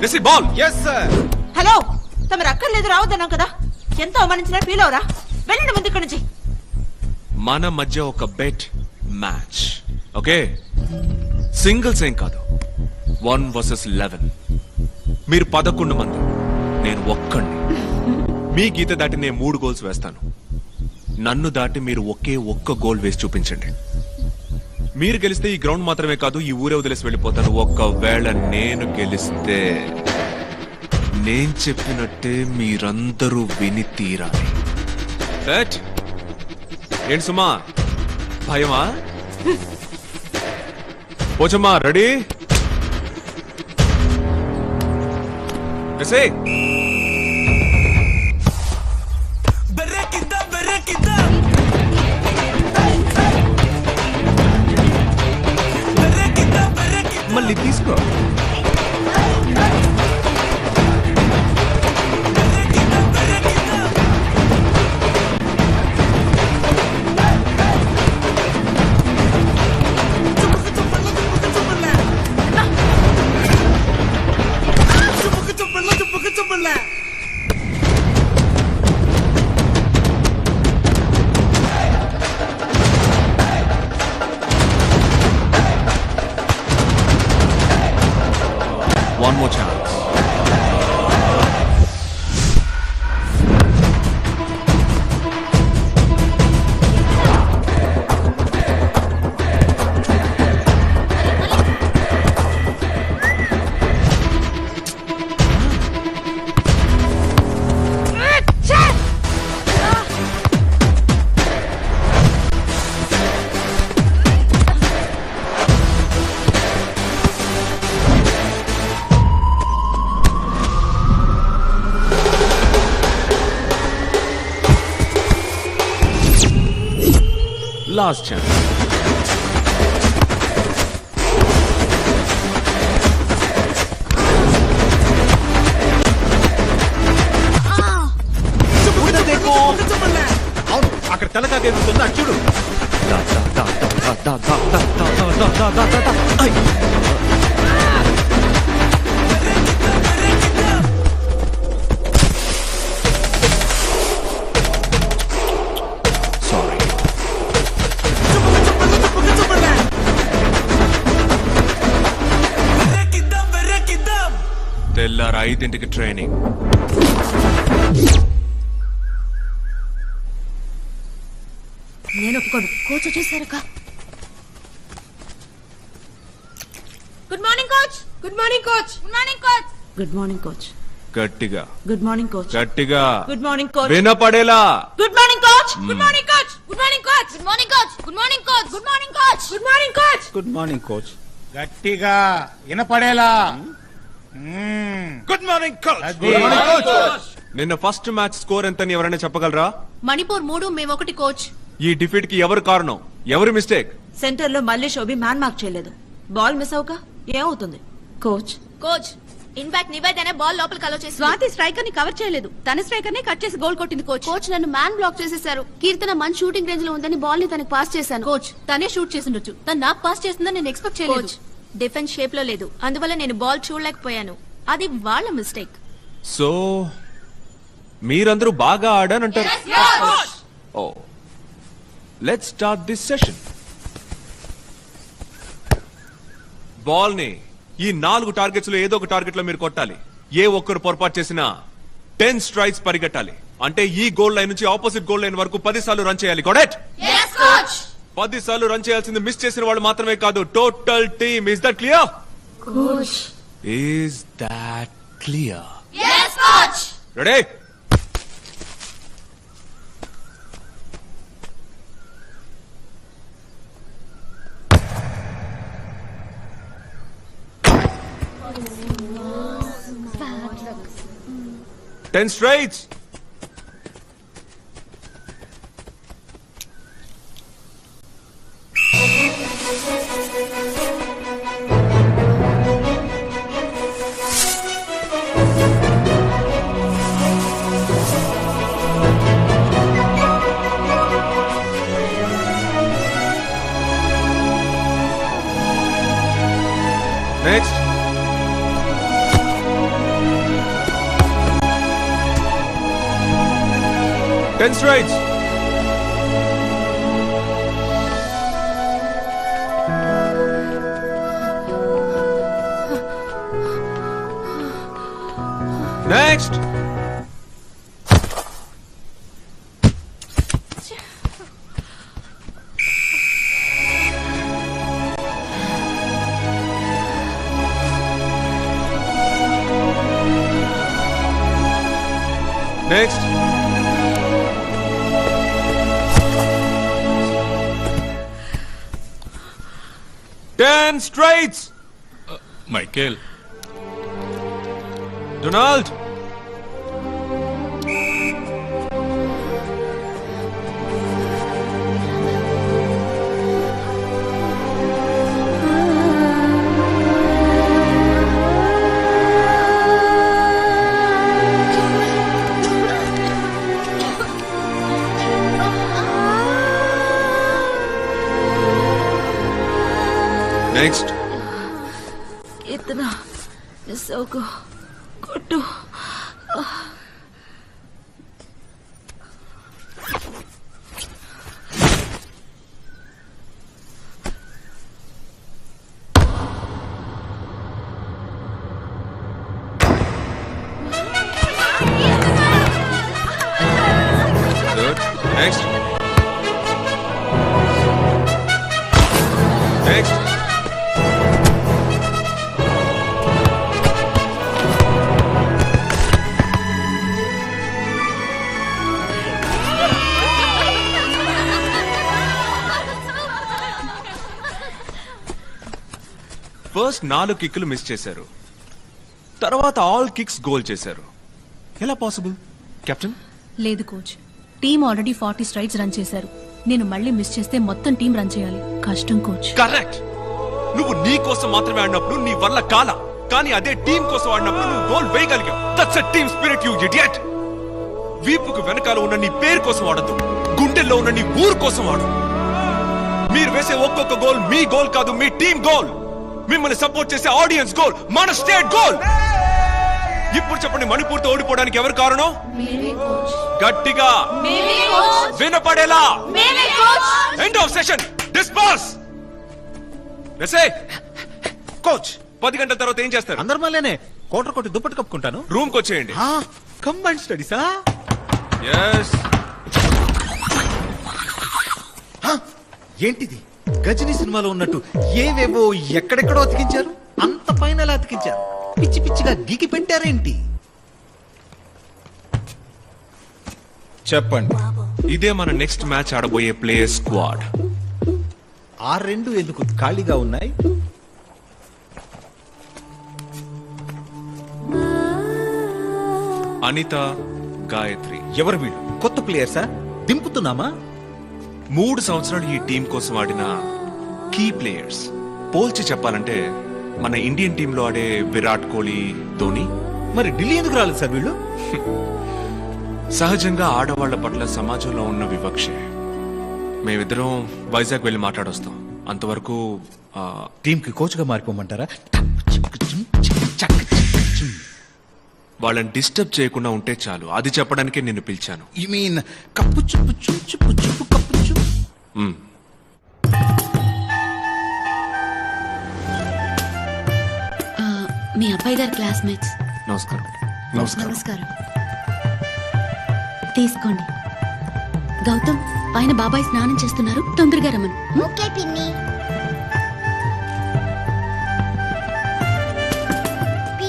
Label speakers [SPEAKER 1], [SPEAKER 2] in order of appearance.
[SPEAKER 1] Receive ball.
[SPEAKER 2] yes sir.
[SPEAKER 3] Hello, తమరు అక్కర్లేదు రావద్దన్నాం కదా. ఎంత అవమానించినా ఫీల్ అవరా? వెళ్ళండి ముందు ఇక్కడి నుంచి.
[SPEAKER 1] మన మధ్య ఒక బెట్ మ్యాచ్, ఓకే? సింగిల్స్ ఏం కాదు, 1 vs 11. మీరు 11 మంది, నేను ఒక్కడిని. మీ గీత దాటి నేను 3 గోల్స్ వేస్తాను. నన్ను దాటి మీరు ఒకే ఒక్క గోల్ వేసి చూపించండి. మీరు గెలిస్తే ఈ గ్రౌండ్ మాత్రమే కాదు, ఈ ఊరే వదిలేసి వెళ్ళిపోతాను. ఒక్కవేళ నేను గెలిస్తే నేను చెప్పినట్టే మీరందరూ విని తీరాలి. ఏంటి సుమా, భయమా? పోచమ్మా, రెడీ? మళ్ళీ తీసుకో. One more chance. Last chance.
[SPEAKER 2] అవును, అక్కడ తెల్లకాకి ఎదుగుతుంది, అటు చూడు.
[SPEAKER 1] Sorry. తెల్లారు 5ంటికి ట్రైనింగ్.
[SPEAKER 3] నేను ఒప్పుకోను. కోచ్ వచ్చేసారక్క. Good morning coach. Good morning coach. Good morning coach. Good morning coach.
[SPEAKER 1] గట్టిగా,
[SPEAKER 3] గుడ్ మార్నింగ్ కోచ్.
[SPEAKER 1] గట్టిగా,
[SPEAKER 3] గుడ్ మార్నింగ్ కోచ్.
[SPEAKER 1] వినపడేలా.
[SPEAKER 3] Good morning coach. Good morning coach. Good morning coach. Good morning coach. Good morning coach. Good morning coach. Good morning coach.
[SPEAKER 2] Good morning coach. గట్టిగా వినపడేలా. Good morning coach. Good morning coach.
[SPEAKER 1] నిన్న first match score ఎంతని ఎవరైనా చెప్పగలరా?
[SPEAKER 4] మణిపూర్ 3, మేము 1 coach.
[SPEAKER 1] ఈ defeat కి ఎవరు కారణం? ఎవరి మిస్టేక్?
[SPEAKER 3] సెంటర్ లో మళ్ళీ శోభి మ్యాన్ మార్క్ చేయలేదు. బాల్ మిస్ అవుక ఏమవుతుంది? కోచ్.
[SPEAKER 4] కోచ్, ఇన్ఫాక్ట్ నివేదనే బాల్ లోపలికి అలో చేసి
[SPEAKER 5] స్వాతి స్ట్రైకర్ ని కవర్ చేయలేదు. తన స్ట్రైకర్ ని కట్ చేసి గోల్ కొట్టింది కోచ్.
[SPEAKER 4] కోచ్ నన్ను మ్యాన్ బ్లాక్ చేసేశారు. కీర్తన మంచి షూటింగ్ రేంజ్ లో ఉందని బాల్ ని తనకి పాస్ చేశాను. కోచ్, తనే షూట్ చేసిండొచ్చు, తను నాకు పాస్ చేసిందని నేను ఎక్స్పెక్ట్ చేయలేదు. డిఫెన్స్ షేప్ లో లేదు, అందువల్ల నేను బాల్ చూడలేకపోయాను. అది వాళ్ళ మిస్టేక్.
[SPEAKER 1] సో మీరందరూ బాగా ఆడానంటారు. Oh, let's start this session. Ball ని ఈ 4 టార్గెట్స్ లో ఏదో ఒక టార్గెట్ లో మీరు కొట్టాలి. ఏ ఒక్కరు పొరపాటు చేసినా 10 స్ట్రైక్స్ పరిగెట్టాలి. అంటే ఈ గోల్ లైన్ నుంచి ఆపోజిట్ గోల్ లైన్ వరకు 10 సార్లు రన్ చేయాలి. కొడెట్? 10 సార్లు రన్ చేయాల్సింది మిస్ చేసిన వాళ్ళు మాత్రమే కాదు, total team. Is that clear? Is that clear? Ready? Ten straights. Next. 10 straights. Next. Next. Ten straights.
[SPEAKER 6] Michael.
[SPEAKER 1] Donald. Next.
[SPEAKER 4] Keerthana సోకు కొట్టు.
[SPEAKER 1] Good. Next. Next. ఫస్ట్ 4 కిక్కులు మిస్ చేశారు, తర్వాత ఆల్ కిక్స్ గోల్ చేశారు. ఎలా పాసిబుల్ కెప్టెన్?
[SPEAKER 5] లేదు coach, team already 40 straights run చేశారు. నేను మళ్ళీ మిస్ చేస్తే మొత్తం టీం రన్ చేయాలి. కష్టం కోచ్.
[SPEAKER 1] కరెక్ట్. నువ్వు నీ కోసం మాత్రమే ఆడినప్పుడు నీ వల్ల కాల, కానీ అదే టీం కోసం ఆడినప్పుడు నువ్వు గోల్ వేయగలిగావు. That's a team spirit, you idiot. వీపుకు వెనకాల ఉన్న నీ పేరు కోసం ఆడద్దు, గుండెల్లో ఉన్న నీ ఊరు కోసం ఆడు. మీరు వేసే ఒక్కొక్క గోల్ మీ గోల్ కాదు, మీ టీం గోల్. మిమ్మల్ని సపోర్ట్ చేసే ఆడియన్స్ గోల్, మన స్టేట్ గోల్. ఇప్పుడు చెప్పండి, మణిపూర్తో ఓడిపోవడానికి ఎవరు కారణం? గట్టిగా వినపడేలా. End of session. Disperse.
[SPEAKER 2] Coach
[SPEAKER 1] 10 గంటల తర్వాత ఏం చేస్తారు?
[SPEAKER 2] అందరి మళ్ళీనే కోటర్ కొట్టి దుప్పటి కప్పుకుంటాను.
[SPEAKER 1] రూమ్ కి వచ్చేయండి.
[SPEAKER 2] కంబైన్ స్టడీసా?
[SPEAKER 1] yes.
[SPEAKER 2] ఏంటిది? గజనీ సినిమాలో ఉన్నట్టు ఏవేవో ఎక్కడెక్కడో అతికించారు. అంత పైన ఎలా అతికించారు? పిచ్చి పిచ్చిగా గీకి పెట్టారేంటి? చెప్పండి.
[SPEAKER 1] ఇదే మన నెక్స్ట్ మ్యాచ్ ఆడబోయే ప్లేయర్ స్క్వాడ్.
[SPEAKER 2] ఆ రెండు ఎందుకు ఖాళీగా ఉన్నాయి?
[SPEAKER 1] అనిత, గాయత్రి.
[SPEAKER 2] ఎవరు వీళ్ళు? కొత్త ప్లేయర్సా? దింపుతున్నామా?
[SPEAKER 1] 3 సంవత్సరాలు ఈ టీం కోసం ఆడిన కీ ప్లేయర్స్. పోల్చి చెప్పాలంటే మన ఇండియన్ టీంలో ఆడే విరాట్ కోహ్లీ, ధోని.
[SPEAKER 2] మరి ఢిల్లీ ఎందుకు రాలేదు సార్ వీళ్ళు?
[SPEAKER 1] సహజంగా ఆడవాళ్ల పట్ల సమాజంలో ఉన్న వివక్షే. మేమిద్దరం వైజాగ్ వెళ్ళి మాట్లాడొస్తాం. అంతవరకు
[SPEAKER 2] టీమ్ కి కోచ్ గా మారిపోమంటారా?
[SPEAKER 1] వాళ్ళని డిస్టర్బ్ చేయకుండా ఉంటే చాలు. అది చెప్పడానికే నిన్ను పిలిచాను.
[SPEAKER 2] యు మీన్ కప్పు చుప్పు చుప్పు చుప్పు కప్పు చుప్పు.
[SPEAKER 4] మీ అబ్బాయి గారి క్లాస్మేట్స్.
[SPEAKER 1] నమస్కారం.
[SPEAKER 4] నమస్కారం. తీసుకోండి. గౌతమ్, పైన బాబాయ్ స్నానం చేస్తున్నారు, తొందరగా రమ్మను.
[SPEAKER 3] ఓకే పిన్ని.